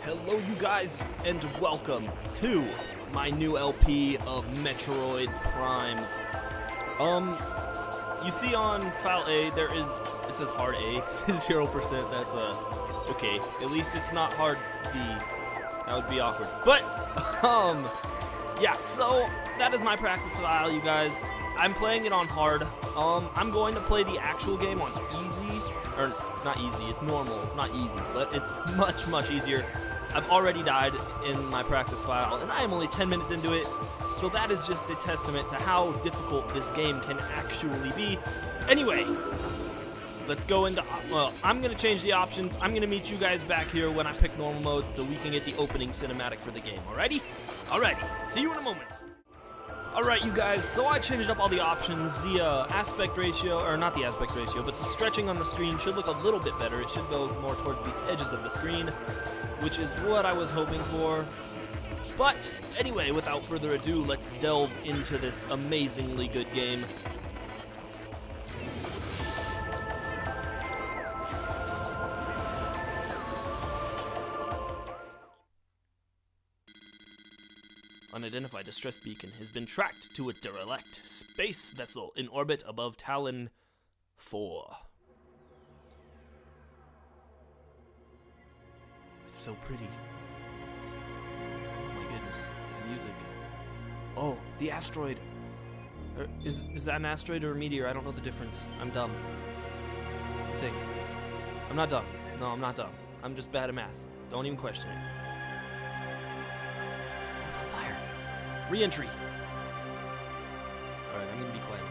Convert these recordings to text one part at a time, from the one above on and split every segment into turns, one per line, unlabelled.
Hello you guys, and welcome to my new LP of Metroid Prime. You see on file A, it says hard A, 0%, that's okay, at least it's not hard D, that would be awkward. But, yeah, so that is my practice file, you guys. I'm playing it on hard. I'm going to play the actual game on easy, or not easy, it's normal, it's not easy, but it's much easier. I've already died in my practice file, and I am only 10 minutes into it, so that is just a testament to how difficult this game can actually be. Anyway, let's go into, well, I'm going to change the options. I'm going to meet you guys back here when I pick normal mode so we can get the opening cinematic for the game, alrighty? Alrighty, see you in a moment. Alright, you guys, so I changed up all the options. The aspect ratio, or not the aspect ratio, but the stretching on the screen should look a little bit better. It should go more towards the edges of the screen, which is what I was hoping for. But anyway, without further ado, let's delve into this amazingly good game. Unidentified distress beacon has been tracked to a derelict space vessel in orbit above Talon 4. It's so pretty. Oh my goodness, the music. Oh, the asteroid. Is that an asteroid or a meteor? I don't know the difference. I'm dumb. I think. I'm not dumb. No, I'm not dumb. I'm just bad at math. Don't even question it. It's on fire. Re-entry. Alright, I'm gonna be quiet.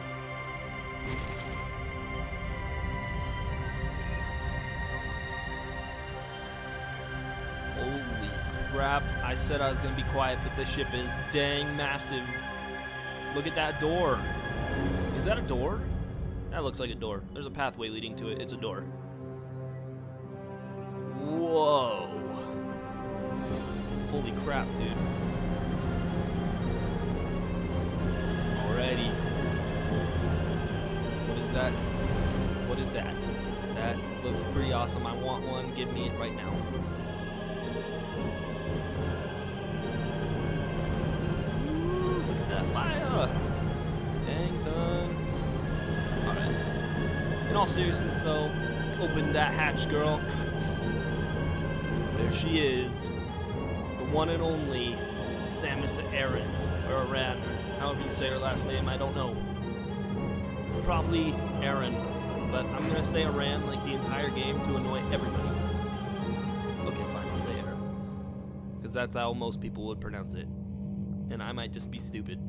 Holy crap, I said I was gonna be quiet, but this ship is dang massive. Look at that door. Is that a door? That looks like a door. There's a pathway leading to it. It's a door. Whoa. Holy crap, dude. Alrighty. What is that? What is that? That looks pretty awesome. I want one. Give me it right now. Ooh, look at that fire! Dang, son. Alright. In all seriousness, though, open that hatch, girl. There she is. The one and only Samus Aran, or Aran, or however you say her last name, I don't know. It's probably Aran, but I'm gonna say Aran like the entire game to annoy everybody. Okay, fine, I'll say Aran. Because that's how most people would pronounce it. And I might just be stupid.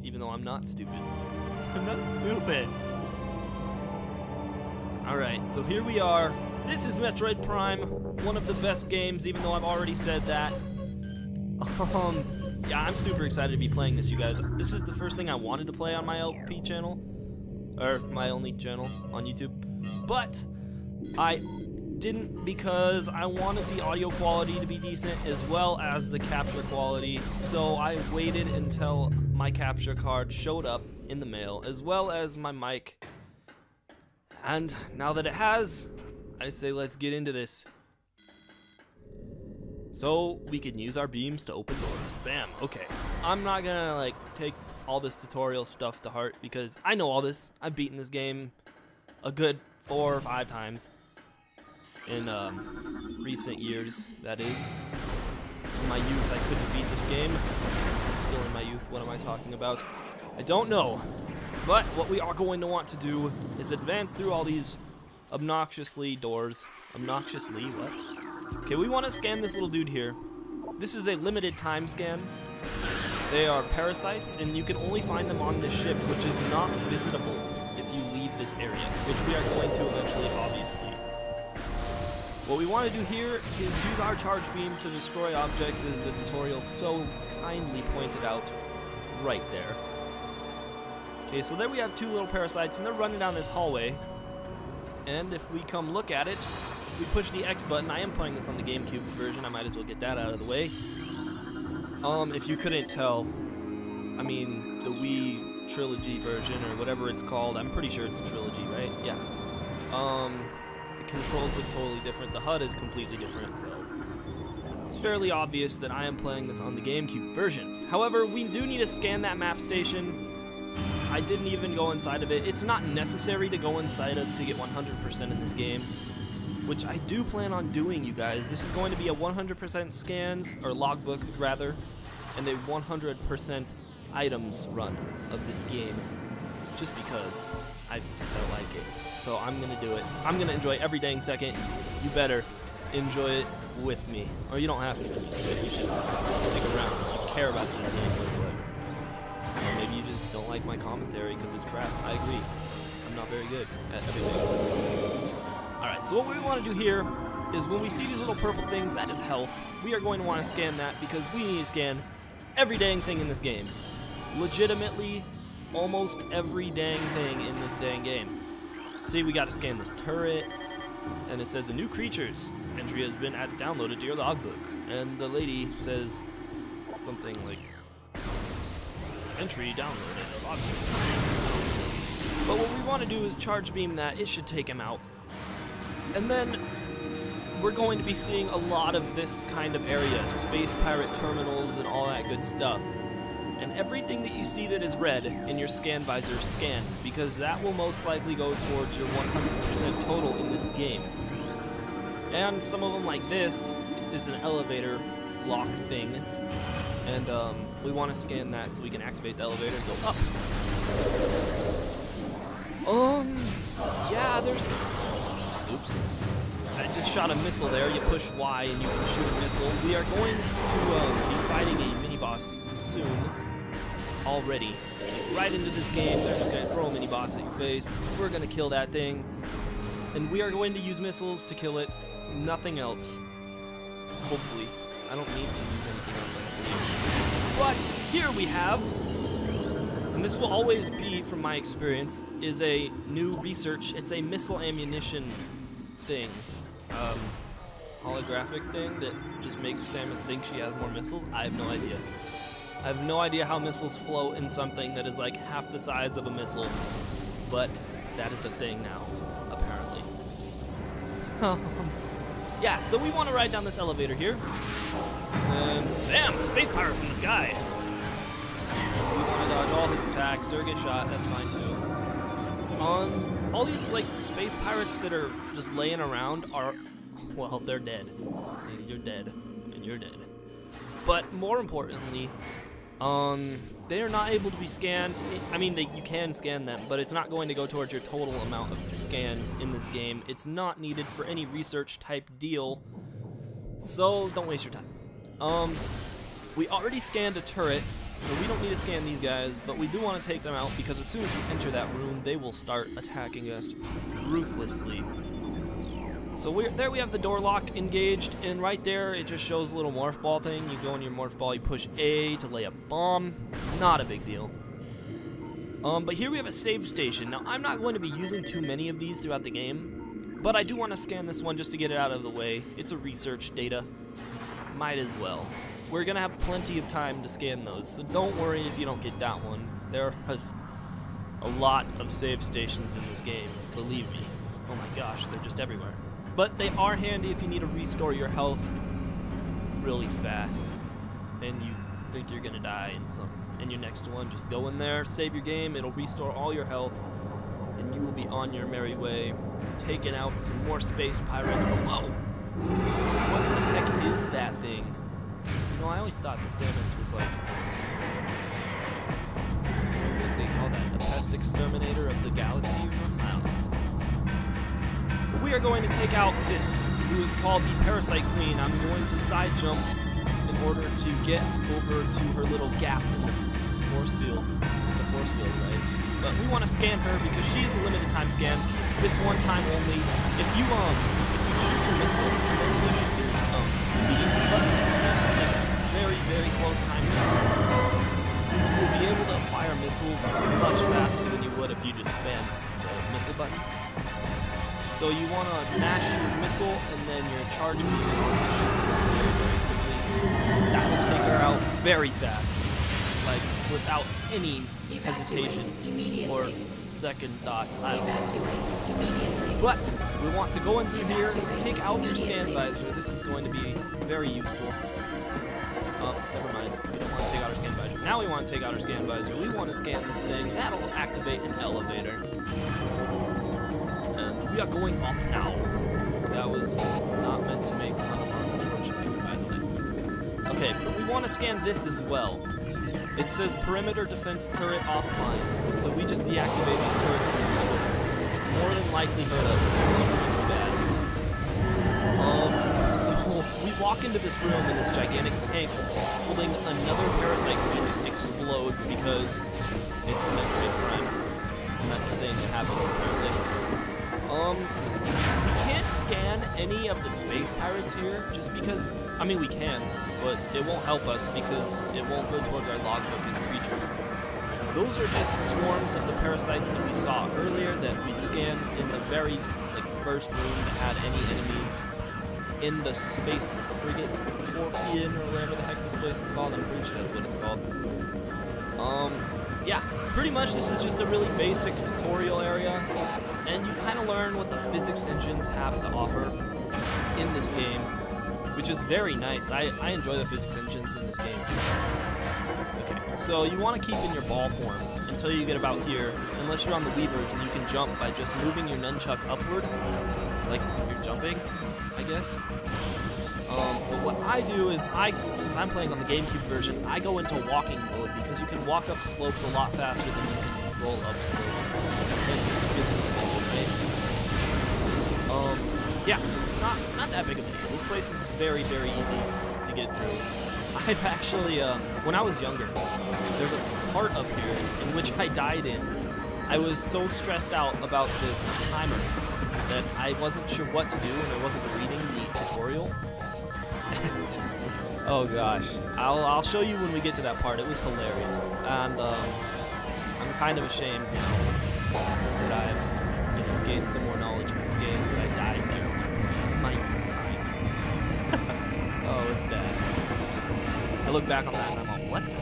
Even though I'm not stupid. I'm not stupid! Alright, so here we are. This is Metroid Prime, one of the best games, even though I've already said that. Yeah, I'm super excited to be playing this, you guys. This is the first thing I wanted to play on my LP channel, or my only channel on YouTube, but I didn't because I wanted the audio quality to be decent as well as the capture quality, so I waited until my capture card showed up in the mail, as well as my mic, and now that it has, I say let's get into this. So we can use our beams to open doors. Bam. Okay. I'm not gonna like take all this tutorial stuff to heart because I know all this. I've beaten this game a good 4 or 5 times in recent years, that is. In my youth, I couldn't beat this game. I'm still in my youth. What am I talking about? I don't know. But what we are going to want to do is advance through all these obnoxiously doors. Obnoxiously, what? Okay, we want to scan this little dude here. This is a limited time scan. They are parasites, and you can only find them on this ship, which is not visitable if you leave this area, which we are going to eventually, obviously. What we want to do here is use our charge beam to destroy objects, as the tutorial so kindly pointed out right there. Okay, so there we have 2 little parasites, and they're running down this hallway. And if we come look at it, if we push the X button, I am playing this on the GameCube version, I might as well get that out of the way. If you couldn't tell, I mean, the Wii trilogy version or whatever it's called. I'm pretty sure it's a trilogy, right? Yeah. The controls look totally different. The HUD is completely different, so it's fairly obvious that I am playing this on the GameCube version. However, we do need to scan that map station. I didn't even go inside of it. It's not necessary to go inside of to get 100% in this game, which I do plan on doing, you guys. This is going to be a 100% scans, or logbook rather, and a 100% items run of this game, just because I like it. So I'm gonna do it. I'm gonna enjoy every dang second. You better enjoy it with me, or you don't have to, but you should stick around if you care about the game whatsoever. Or maybe you just don't like my commentary because it's crap. I agree. I'm not very good at everything. Alright, so what we want to do here is when we see these little purple things, that is health. We are going to want to scan that because we need to scan every dang thing in this game. Legitimately, almost every dang thing in this dang game. See, we got to scan this turret, and it says a new creatures entry has been downloaded to your logbook, and the lady says something like entry downloaded logbook. But what we want to do is charge beam that. It should take him out, and then we're going to be seeing a lot of this kind of area, space pirate terminals and all that good stuff. And everything that you see that is red in your scan visor, scan, because that will most likely go towards your 100% total in this game. And some of them, like this, is an elevator lock thing, and we want to scan that so we can activate the elevator and go up. Yeah, there's... Oops. I just shot a missile there. You push Y and you can shoot a missile. We are going to be fighting a mini-boss soon. Already. Right into this game, they're just going to throw a mini-boss at your face. We're going to kill that thing. And we are going to use missiles to kill it. Nothing else. Hopefully. I don't need to use anything else. But here we have, and this will always be, from my experience, is a new research. It's a missile ammunition thing. Holographic thing that just makes Samus think she has more missiles. I have no idea. I have no idea how missiles float in something that is like half the size of a missile, but that is a thing now, apparently. Yeah, so we want to ride down this elevator here, and bam, space pirate from the sky. We want to dodge all his attacks or get shot, that's fine too. All these like space pirates that are just laying around are, well, they're dead. You're dead, and you're dead. But more importantly, they are not able to be scanned. I mean, you can scan them, but it's not going to go towards your total amount of scans in this game. It's not needed for any research type deal, so don't waste your time. We already scanned a turret, so we don't need to scan these guys, but we do want to take them out because as soon as we enter that room, they will start attacking us ruthlessly. So there we have the door lock engaged, and right there it just shows a little Morph Ball thing. You go in your Morph Ball, you push A to lay a bomb. Not a big deal. But here we have a save station. Now I'm not going to be using too many of these throughout the game, but I do want to scan this one just to get it out of the way. It's a research data. Might as well. We're going to have plenty of time to scan those, so don't worry if you don't get that one. There is a lot of save stations in this game, believe me. Oh my gosh, they're just everywhere. But they are handy if you need to restore your health really fast and you think you're gonna die and your next one, just go in there, save your game, it'll restore all your health, and you will be on your merry way, taking out some more space pirates. But whoa! What the heck is that thing? You know, I always thought that Samus was like, what they call that, the pest exterminator of the galaxy or something? I don't know. We are going to take out this, who is called the Parasite Queen. I'm going to side jump in order to get over to her little gap in the force field. It's a force field, right? But we want to scan her because she is a limited time scan. This one time only. If you shoot your missiles and then push your B button, like very, very close time, you'll be able to fire missiles much faster than you would if you just spam the missile button. So you want to mash your missile and then your charge beam in order to shoot this very, very quickly. That will take her out very fast. Like, without any hesitation or second thoughts. I don't know. But we want to go in through here, take out your scan visor. This is going to be very useful. Oh, never mind. We don't want to take out our scan visor. Now we want to take out our scan visor. We want to scan this thing. That'll activate an elevator. And we are going up now. That was not meant to make fun of our unfortunately, by the way. Okay, but we want to scan this as well. It says perimeter defense turret offline. So we just deactivated the turrets that would more than likely hurt us extremely bad. So we walk into this room and this gigantic tank holding another parasite queen just explodes because it's Metroid Prime. And that's the thing that happens apparently. We can't scan any of the space pirates here just because, I mean we can, but it won't help us because it won't go towards our logbook as creatures. Those are just swarms of the parasites that we saw earlier that we scanned in the very first room that had any enemies in the space frigate Morphian or whatever the heck this place is called. I'm pretty sure that's what it's called. Yeah, pretty much this is just a really basic tutorial area, and you kind of learn what the physics engines have to offer in this game, which is very nice. I enjoy the physics engines in this game. Okay, so you want to keep in your ball form until you get about here, unless you're on the Wii version, you can jump by just moving your nunchuck upward, like you're jumping, I guess. But what I do is, since I'm playing on the GameCube version, I go into walking mode because you can walk up slopes a lot faster than you can roll up slopes. That's physics, right? Yeah, not that big of a deal. This place is very, very easy to get through. I've actually, when I was younger, there's a part up here in which I died in. I was so stressed out about this timer that I wasn't sure what to do and I wasn't reading the tutorial. Oh gosh, I'll show you when we get to that part. It was hilarious, and I'm kind of ashamed that I've gained some more knowledge in this game. That I died here my time. Oh, it's bad. I look back on that and I'm like, what was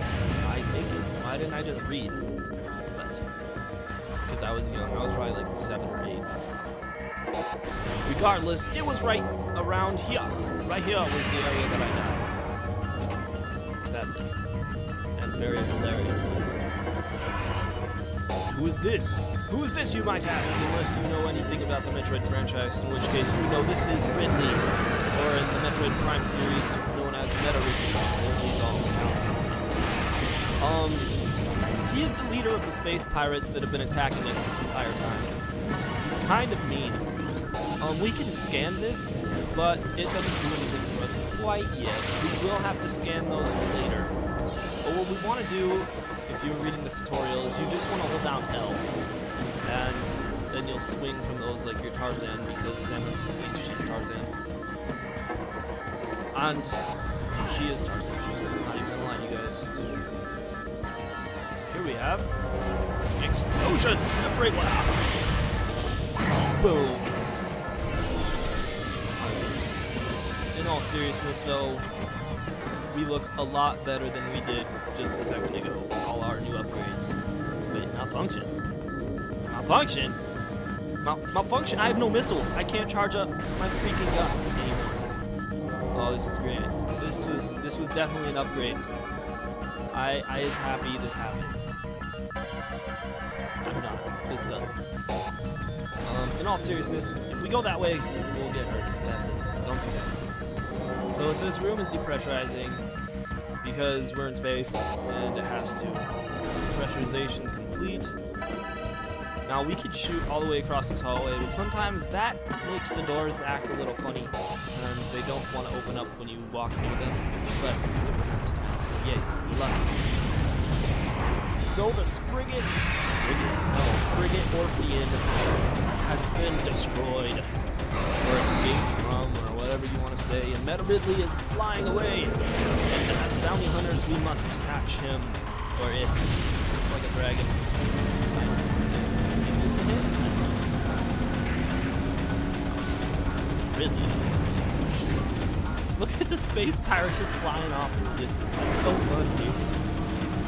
I thinking? Why didn't I just read? But because I was young, I was probably like 7 or 8. Regardless, it was right around here. Right here was the area that I died. Sadly. And very hilarious. Who is this? Who is this, you might ask, unless you know anything about the Metroid franchise, in which case you know this is Ridley, or in the Metroid Prime series known as Ridley, as he's all account. He is the leader of the space pirates that have been attacking us this entire time. He's kind of mean. We can scan this, but it doesn't do anything for us quite yet. We will have to scan those later. But what we want to do, if you were reading the tutorial, is you just want to hold down L. And then you'll swing from those like your Tarzan, because Samus thinks she's Tarzan. And she is Tarzan. I'm not even gonna lie, you guys. Here we have explosions everywhere! Boom! In all seriousness though, we look a lot better than we did just a second ago with all our new upgrades. Wait, malfunction? Malfunction? Malfunction? I have no missiles. I can't charge up my freaking gun anymore. Oh, this is great. This was definitely an upgrade. I is happy this happens. I'm not. This sucks. In all seriousness, if we go that way, we'll get hurt. Don't do that. So it says room is depressurizing because we're in space and it has to. Pressurization complete. Now we could shoot all the way across this hallway, but sometimes that makes the doors act a little funny and they don't want to open up when you walk near them. But they wouldn't this time, so yay, lucky. So the frigate Orphean has been destroyed, or escaped from, or whatever you want to say, and Meta Ridley is flying away, and as bounty hunters we must catch him, or it. It's like a dragon. Maybe it's a him? Ridley. Look at the space pirates just flying off in the distance. It's so funny, dude.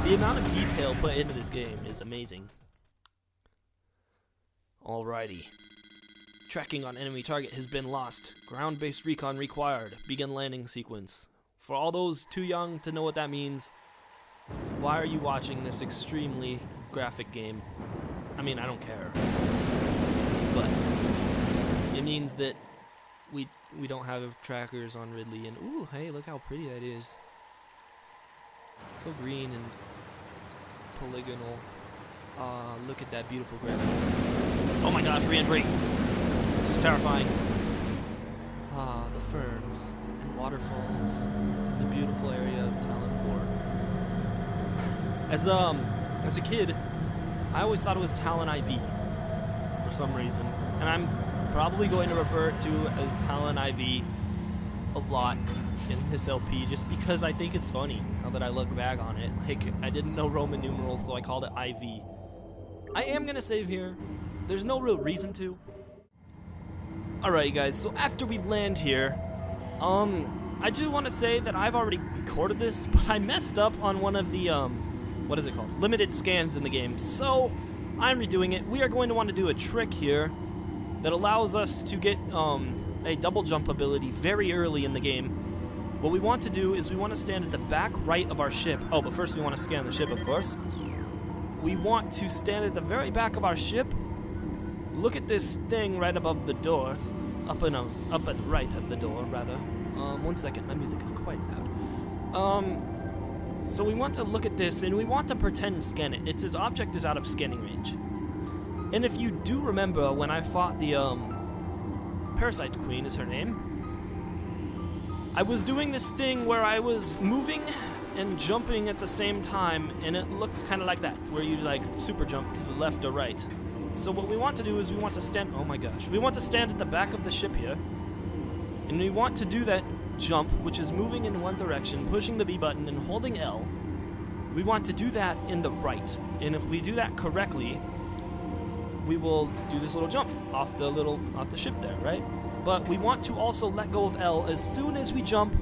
The amount of detail put into this game is amazing. Alrighty. Tracking on enemy target has been lost. Ground-based recon required. Begin landing sequence. For all those too young to know what that means, why are you watching this extremely graphic game? I mean, I don't care. But it means that we don't have trackers on Ridley, and ooh, hey, look how pretty that is. It's so green and polygonal. Look at that beautiful Grapple. Oh my gosh, re-entry! This is terrifying. The ferns and waterfalls and the beautiful area of Talon 4. As a kid, I always thought it was Talon IV for some reason, and I'm probably going to refer to it as Talon IV a lot in this LP just because I think it's funny now that I look back on it. Like, I didn't know Roman numerals, so I called it IV. I am gonna save here. There's no real reason to. Alright guys, so after we land here, I do want to say that I've already recorded this, but I messed up on one of the, what is it called? Limited scans in the game. So, I'm redoing it. We are going to want to do a trick here that allows us to get, a double jump ability very early in the game. What we want to do is we want to stand at the back right of our ship. Oh, but first we want to scan the ship, of course. We want to stand at the very back of our ship. Look at this thing right above the door. Up and right of the door, rather. One second, my music is quite loud. So we want to look at this, and we want to pretend scan it. It says object is out of scanning range. And if you do remember when I fought the, Parasite Queen is her name, I was doing this thing where I was moving and jumping at the same time, and it looked kind of like that, where you like super jump to the left or right. So what we want to do is we want to stand, oh my gosh, we want to stand at the back of the ship here, and we want to do that jump, which is moving in one direction, pushing the B button and holding L. We want to do that in the right, and if we do that correctly, we will do this little jump off the ship there, right? But we want to also let go of L as soon as we jump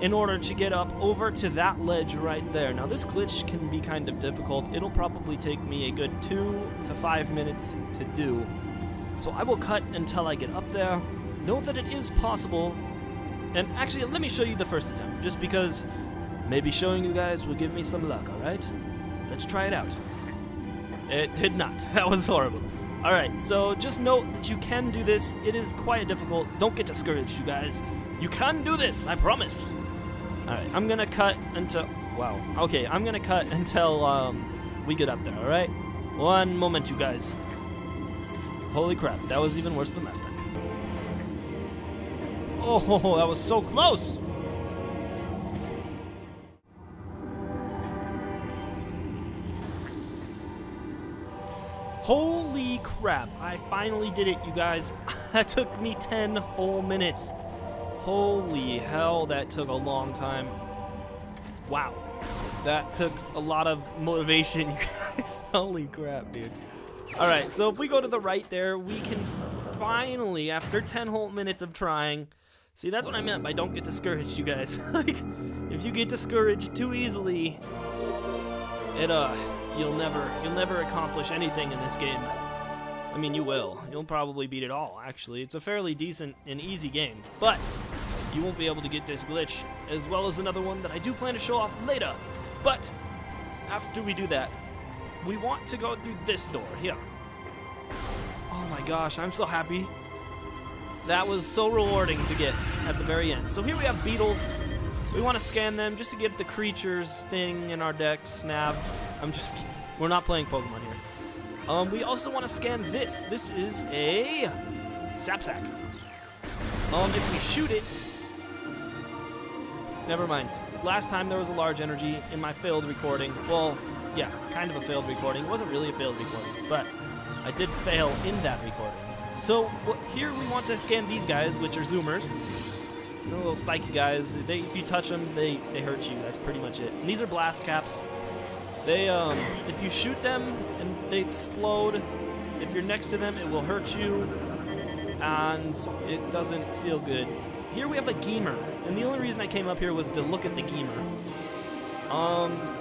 in order to get up over to that ledge right there. Now this glitch can be kind of difficult. It'll probably take me a good 2 to 5 minutes to do. So I will cut until I get up there. Know that it is possible. And actually, let me show you the first attempt, just because maybe showing you guys will give me some luck, alright? Let's try it out. It did not. That was horrible. Alright, so just note that you can do this. It is quite difficult. Don't get discouraged, you guys. You can do this, I promise. Alright, I'm gonna cut until... Wow. Okay, I'm gonna cut until we get up there, alright? One moment, you guys. Holy crap, that was even worse than last time. Oh, that was so close! Holy crap, I finally did it, you guys. That took me 10 whole minutes. Holy hell, that took a long time. Wow. That took a lot of motivation, you guys. Holy crap, dude. Alright, so if we go to the right there, we can finally, after 10 whole minutes of trying... See, that's what I meant by don't get discouraged, you guys. Like, if you get discouraged too easily, you'll never accomplish anything in this game. I mean, you will. You'll probably beat it all, actually. It's a fairly decent and easy game, but you won't be able to get this glitch, as well as another one that I do plan to show off later. But after we do that, we want to go through this door here. Oh my gosh, I'm so happy. That was so rewarding to get at the very end. So here we have beetles. We want to scan them just to get the creatures thing in our decks, nav. I'm just kidding. We're not playing Pokemon here. We also want to scan this. This is a Sapsack. If we shoot it... Never mind. Last time there was a large energy in my failed recording. Well, yeah, kind of a failed recording. It wasn't really a failed recording, but I did fail in that recording. So here we want to scan these guys, which are zoomers. The little spiky guys. If you touch them, they hurt you. That's pretty much it. And these are blast caps. They if you shoot them and they explode, if you're next to them, it will hurt you, and it doesn't feel good. Here we have a Geemer, and the only reason I came up here was to look at the Geemer.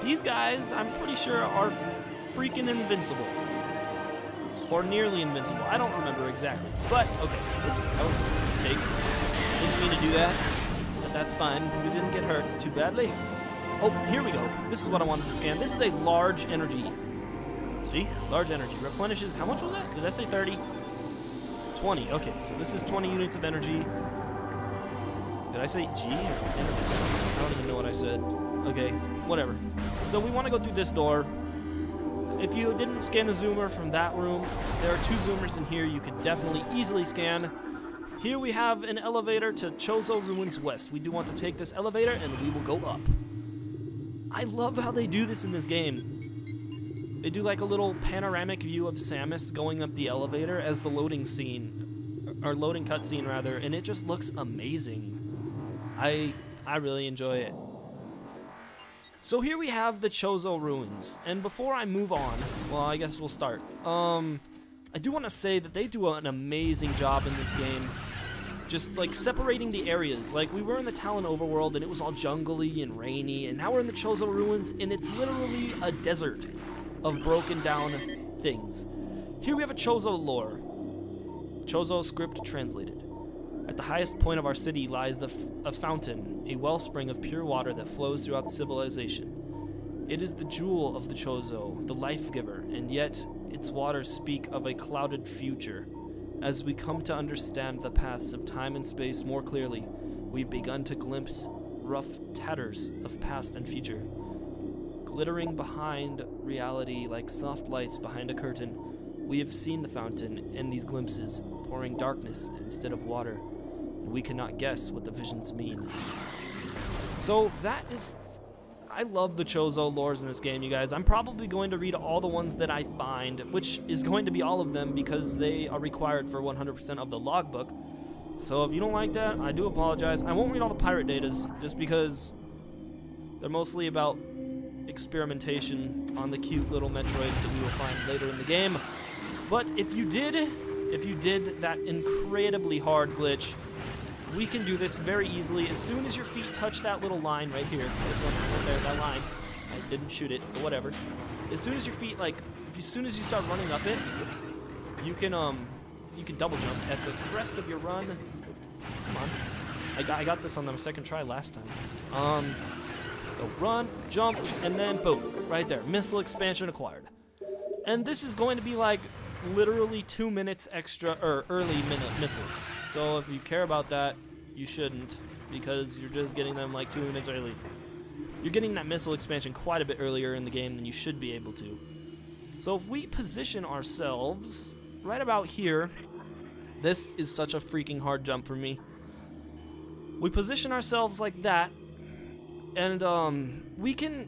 These guys, I'm pretty sure, are freaking invincible. Or nearly invincible. I don't remember exactly. But, okay. Oops, that was a mistake. Didn't mean to do that. But that's fine. We didn't get hurt too badly. Oh, here we go. This is what I wanted to scan. This is a large energy. See? Large energy. Replenishes, how much was that? Did I say 30? 20. Okay, so this is 20 units of energy. Did I say G? I don't even know what I said. Okay, whatever. So we want to go through this door. If you didn't scan a zoomer from that room, there are 2 zoomers in here you could definitely easily scan. Here we have an elevator to Chozo Ruins West. We do want to take this elevator and we will go up. I love how they do this in this game. They do like a little panoramic view of Samus going up the elevator as the loading scene, or loading cutscene rather, and it just looks amazing. I really enjoy it. So here we have the Chozo Ruins, and before I move on, well, I guess we'll start. I do want to say that they do an amazing job in this game, just like separating the areas. Like we were in the Talon Overworld and it was all jungly and rainy, and now we're in the Chozo Ruins and it's literally a desert of broken down things. Here we have a Chozo lore. Chozo script translated. At the highest point of our city lies a fountain, a wellspring of pure water that flows throughout the civilization. It is the jewel of the Chozo, the life giver, and yet its waters speak of a clouded future. As we come to understand the paths of time and space more clearly, we've begun to glimpse rough tatters of past and future. Glittering behind reality like soft lights behind a curtain, we have seen the fountain and these glimpses, pouring darkness instead of water. We cannot guess what the visions mean. So that is... I love the Chozo lores in this game, you guys. I'm probably going to read all the ones that I find, which is going to be all of them because they are required for 100% of the logbook. So if you don't like that, I do apologize. I won't read all the pirate datas just because they're mostly about experimentation on the cute little Metroids that we will find later in the game. But if you did that incredibly hard glitch, we can do this very easily. As soon as your feet touch that little line right here, this one right there, that line, I didn't shoot it, but whatever. As soon as your feet, like, as soon as you start running up it, you can double jump at the crest of your run. Come on, I got this on the second try last time. So run, jump, and then boom, right there, missile expansion acquired. And this is going to be like literally 2 minutes extra, or early minute missiles. So if you care about that, you shouldn't, because you're just getting them like 2 minutes early. You're getting that missile expansion quite a bit earlier in the game than you should be able to. So if we position ourselves right about here, this is such a freaking hard jump for me. We position ourselves like that, and we can...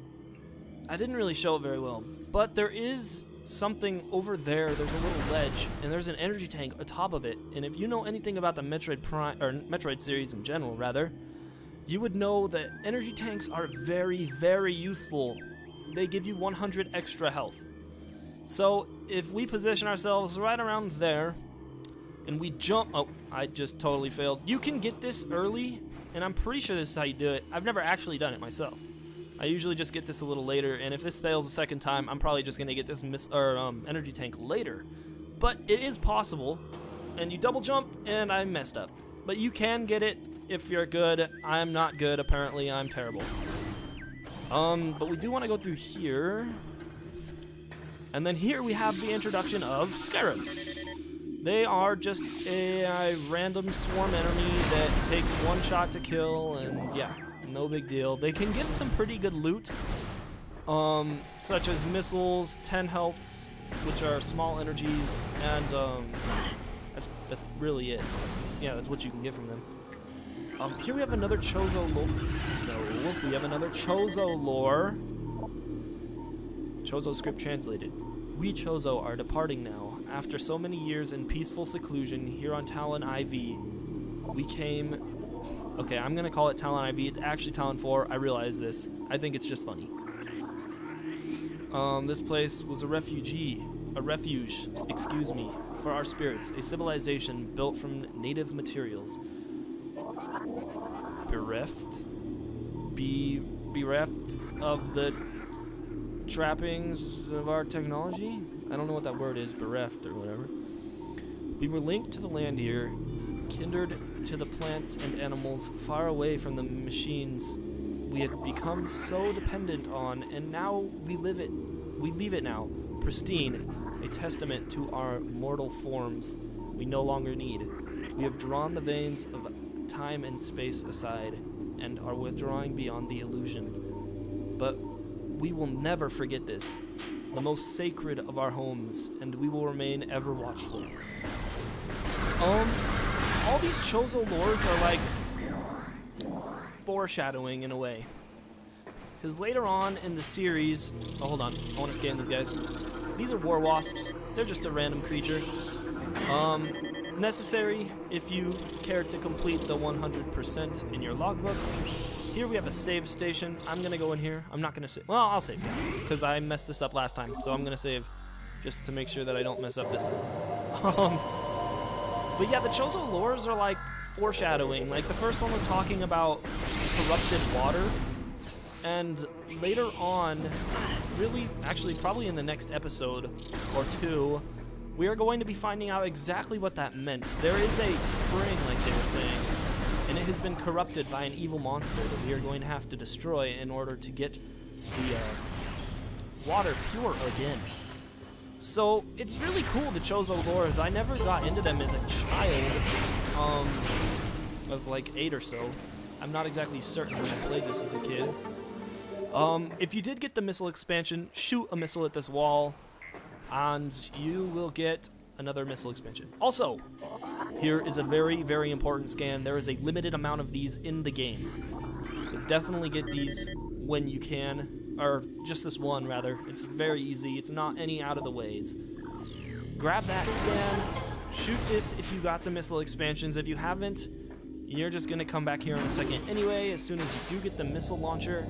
I didn't really show it very well, but there is something over there. There's a little ledge, and there's an energy tank atop of it. And if you know anything about the Metroid Prime, or Metroid series in general, rather, you would know that energy tanks are very, very useful. They give you 100 extra health. So if we position ourselves right around there, and we jump... Oh, I just totally failed. You can get this early, and I'm pretty sure this is how you do it. I've never actually done it myself. I usually just get this a little later, and if this fails a second time, I'm probably just going to get this energy tank later. But it is possible, and you double jump, and I messed up. But you can get it if you're good. I'm not good, apparently. I'm terrible. But we do want to go through here. And then here we have the introduction of scarabs. They are just a random swarm enemy that takes one shot to kill, and yeah. No big deal. They can give some pretty good loot, such as missiles, 10 healths, which are small energies, and that's really it. Yeah, that's what you can get from them. Here we have another Chozo lore. No, we have another Chozo lore. Chozo script translated. We Chozo are departing now. After so many years in peaceful seclusion here on Talon IV, we came... Okay, I'm going to call it Talon IV. It's actually Talon 4. I realize this. I think it's just funny. This place was a refuge, excuse me, for our spirits. A civilization built from native materials. bereft of the trappings of our technology. I don't know what that word is, bereft or whatever. We were linked to the land here, kindred to the plants and animals, far away from the machines we had become so dependent on, and now we leave it now, pristine, a testament to our mortal forms we no longer need. We have drawn the veins of time and space aside, and are withdrawing beyond the illusion. But we will never forget this, the most sacred of our homes, and we will remain ever watchful. All these Chozo lores are like foreshadowing in a way. Because later on in the series, oh, hold on, I want to scan these guys. These are war wasps. They're just a random creature. Necessary if you care to complete the 100% in your logbook. Here we have a save station. I'm gonna go in here. I'm not gonna save. Well, I'll save, because I messed this up last time. So I'm gonna save just to make sure that I don't mess up this time. But yeah, the Chozo lores are like foreshadowing. Like the first one was talking about corrupted water, and later on, really, actually probably in the next episode or two, we are going to be finding out exactly what that meant. There is a spring, like they were saying, and it has been corrupted by an evil monster that we are going to have to destroy in order to get the water pure again. So it's really cool, the Chozo lores. I never got into them as a child, of like 8 or so. I'm not exactly certain when I played this as a kid. If you did get the missile expansion, shoot a missile at this wall, and you will get another missile expansion. Also, here is a very, very important scan. There is a limited amount of these in the game, so definitely get these when you can. Or just this one, rather. It's very easy. It's not any out of the ways. Grab that scan. Shoot this if you got the missile expansions. If you haven't, you're just going to come back here in a second anyway. As soon as you do get the missile launcher,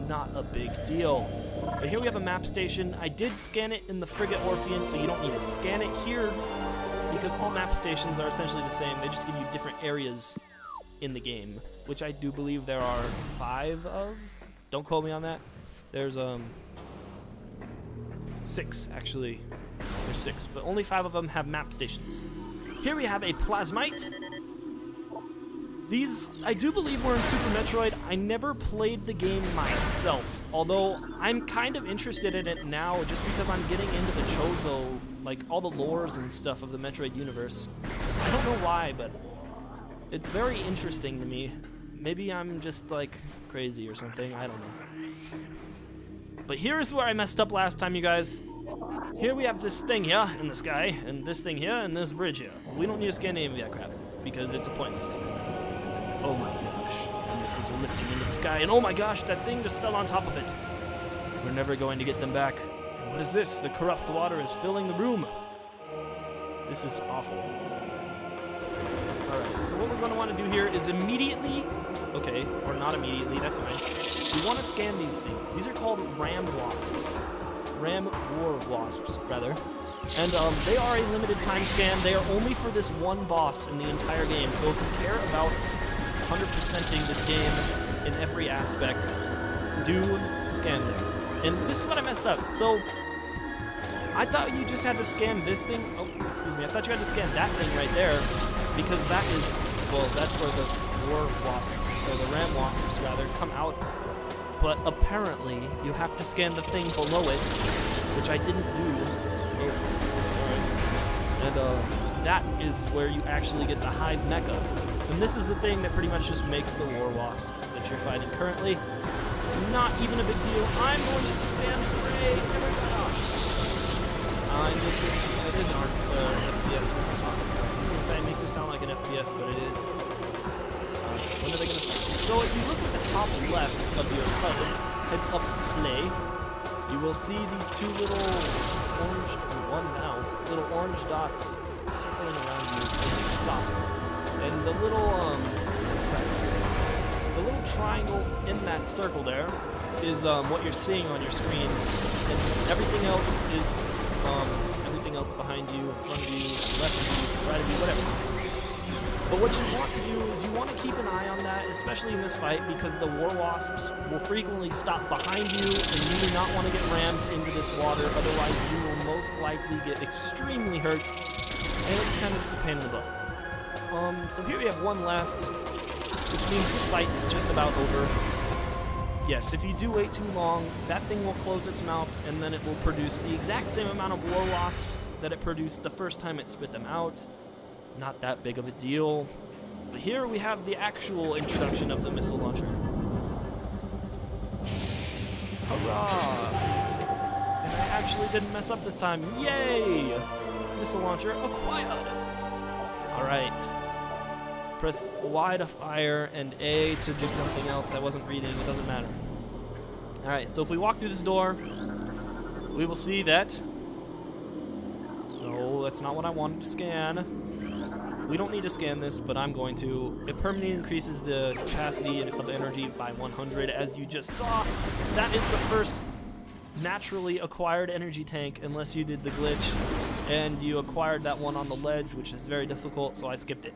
not a big deal. But here we have a map station. I did scan it in the Frigate Orpheon, so you don't need to scan it here, because all map stations are essentially the same. They just give you different areas in the game, which I do believe there are 5 of. Don't quote me on that. There's 6, actually. There's 6, but only 5 of them have map stations. Here we have a Plasmite. These, I do believe, were in Super Metroid. I never played the game myself, although I'm kind of interested in it now just because I'm getting into the Chozo, like all the lores and stuff of the Metroid universe. I don't know why, but it's very interesting to me. Maybe I'm just like crazy or something, I don't know. But here's where I messed up last time, you guys. Here we have this thing here in the sky, and this thing here, and this bridge here. We don't need to scan any of that crap, because it's pointless. Oh my gosh, the missiles are lifting into the sky, and oh my gosh, that thing just fell on top of it. We're never going to get them back. And what is this? The corrupt water is filling the room. This is awful. Alright, so what we're going to want to do here is immediately, okay, or not immediately, that's fine. We want to scan these things. These are called ram wasps. Ram war wasps, rather. And they are a limited time scan. They are only for this one boss in the entire game. So if you care about 100%ing this game in every aspect, do scan them. And this is what I messed up. So I thought you just had to scan this thing. Oh, excuse me. I thought you had to scan that thing right there, because that is, well, that's where the war wasps, or the ram wasps rather, come out. But apparently you have to scan the thing below it, which I didn't do. Oh, sorry. And that is where you actually get the hive mecha. And this is the thing that pretty much just makes the war wasps that you're fighting currently not even a big deal. I'm going to spam spray. I make this, it is an FPS what we're talking about. I was going to say I make this sound like an FPS, but it is. When are they going to start? So if you look at the top left of your HUD, heads-up display, you will see these 2 little orange, little orange dots circling around you when you stop. And the little triangle in that circle there is what you're seeing on your screen, and everything else is everything else behind you, in front of you, left of you, right of you, whatever. But what you want to do is you want to keep an eye on that, especially in this fight, because the war wasps will frequently stop behind you, and you do not want to get rammed into this water, otherwise you will most likely get extremely hurt, and it's kind of just a pain in the butt. So here we have one left, which means this fight is just about over. Yes, if you do wait too long, that thing will close its mouth, and then it will produce the exact same amount of war wasps that it produced the first time it spit them out. Not that big of a deal. But here we have the actual introduction of the missile launcher. Hurrah! And I actually didn't mess up this time. Yay! Missile launcher acquired. Alright. Press Y to fire and A to do something else. I wasn't reading, it doesn't matter. Alright, so if we walk through this door, we will see that... No, that's not what I wanted to scan. We don't need to scan this, but I'm going to. It permanently increases the capacity of energy by 100, as you just saw. That is the first naturally acquired energy tank, unless you did the glitch, and you acquired that one on the ledge, which is very difficult, so I skipped it.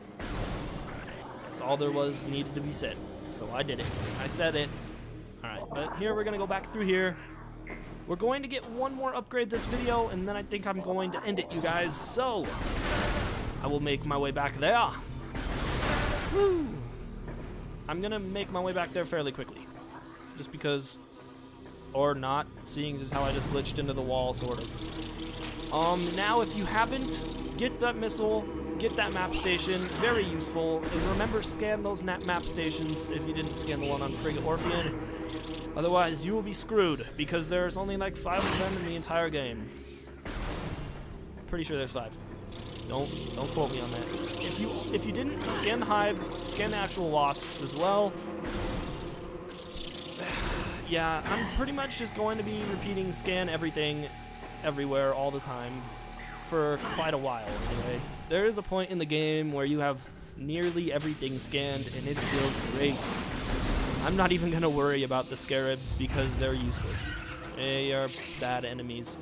That's all there was needed to be said, so I did it. I said it. Alright, but here we're going to go back through here. We're going to get one more upgrade this video, and then I think I'm going to end it, you guys, so... I will make my way back there. Woo! I'm gonna make my way back there fairly quickly. Just because, or not, seeing as how I just glitched into the wall, sort of. Now if you haven't, get that missile, get that map station, very useful. And remember, scan those map stations if you didn't scan the one on Frigate Orphean. Otherwise, you will be screwed, because there's only like 5 of them in the entire game. Pretty sure there's 5. Don't quote me on that. If you didn't, scan the hives, scan the actual wasps as well. Yeah, I'm pretty much just going to be repeating scan everything, everywhere, all the time, for quite a while anyway. There is a point in the game where you have nearly everything scanned, and it feels great. I'm not even going to worry about the scarabs because they're useless. They are bad enemies.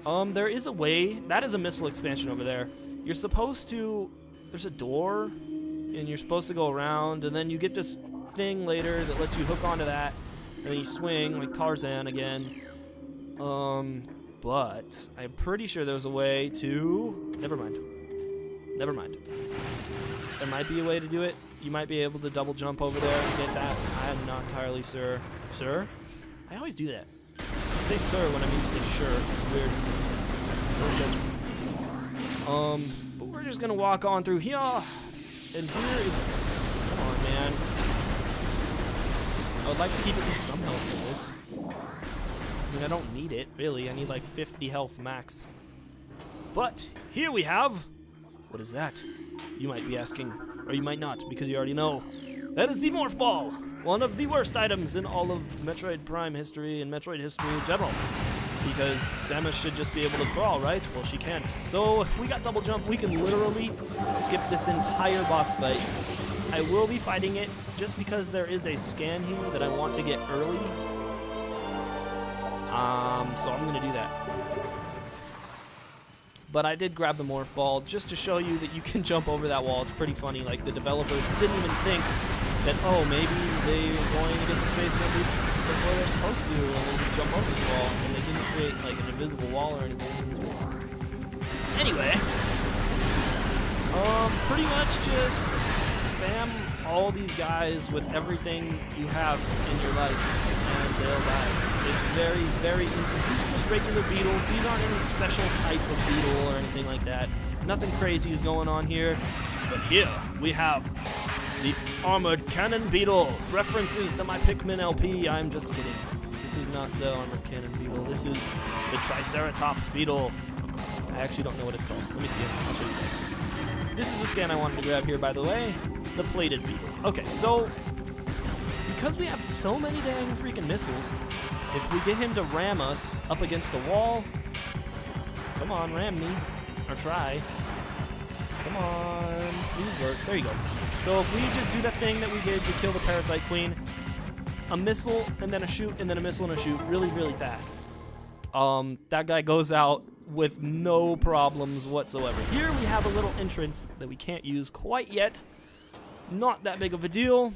There is a way. That is a missile expansion over there. You're supposed to... There's a door, and you're supposed to go around, and then you get this thing later that lets you hook onto that, and then you swing like Tarzan again. But I'm pretty sure there's a way to... Never mind. Never mind. There might be a way to do it. You might be able to double jump over there and get that. I'm not entirely sure. Sir? I always do that. I say sir when I mean to say sure. It's weird. But we're just gonna walk on through here. And here is... Come on, man. I would like to keep at least some health for this. I mean, I don't need it, really. I need like 50 health max. But here we have... What is that? You might be asking, or you might not, because you already know. That is the Morph Ball, one of the worst items in all of Metroid Prime history and Metroid history in general. Because Samus should just be able to crawl, right? Well, she can't. So if we got double jump, we can literally skip this entire boss fight. I will be fighting it just because there is a scan here that I want to get early. So I'm going to do that. But I did grab the Morph Ball just to show you that you can jump over that wall. It's pretty funny. Like, the developers didn't even think that, oh, maybe they're going to get the space boots before they're supposed to, and we'll just jump over this wall. And they didn't create, like, an invisible wall or anything. Anyway, pretty much just spam all these guys with everything you have in your life, and they'll die. It's very, very easy. These are just regular beetles. These aren't any special type of beetle or anything like that. Nothing crazy is going on here. But here we have the Armored Cannon Beetle. References to my Pikmin LP. I'm just kidding. This is not the Armored Cannon Beetle. This is the Triceratops Beetle. I actually don't know what it's called. Let me scan it. I'll show you guys. This is the scan I wanted to grab here, by the way. The Plated Beetle. Okay, so because we have so many dang freaking missiles, if we get him to ram us up against the wall, come on, ram me, or try. Come on, please work. There you go. So if we just do that thing that we did to kill the Parasite Queen, a missile and then a shoot and then a missile and a shoot really, really fast. That guy goes out with no problems whatsoever. Here we have a little entrance that we can't use quite yet. Not that big of a deal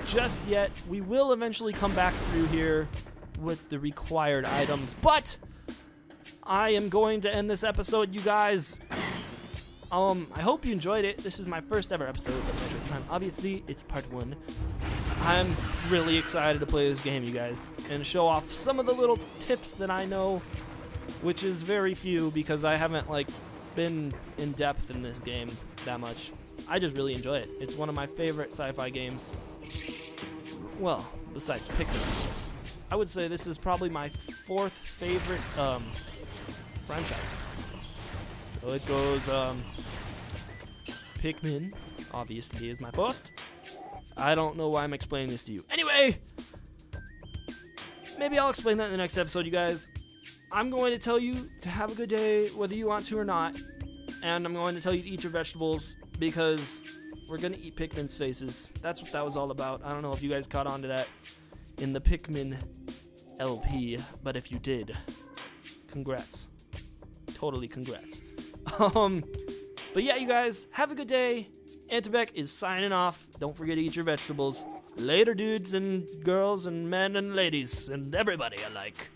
just yet. We will eventually come back through here with the required items, but I am going to end this episode, you guys. I hope you enjoyed it. This is my first ever episode of Metroid Prime. Obviously, it's part 1. I'm really excited to play this game, you guys, and show off some of the little tips that I know, which is very few because I haven't been in depth in this game that much. I just really enjoy it. It's one of my favorite sci-fi games. Well, besides Pikmin, of course. I would say this is probably my 4th favorite franchise. So it goes Pikmin, obviously, is my first. I don't know why I'm explaining this to you. Anyway, maybe I'll explain that in the next episode, you guys. I'm going to tell you to have a good day, whether you want to or not. And I'm going to tell you to eat your vegetables because we're going to eat Pikmin's faces. That's what that was all about. I don't know if you guys caught on to that in the Pikmin LP, but if you did, congrats. Totally congrats. But yeah, you guys, have a good day. Antibek is signing off. Don't forget to eat your vegetables. Later, dudes and girls and men and ladies and everybody alike.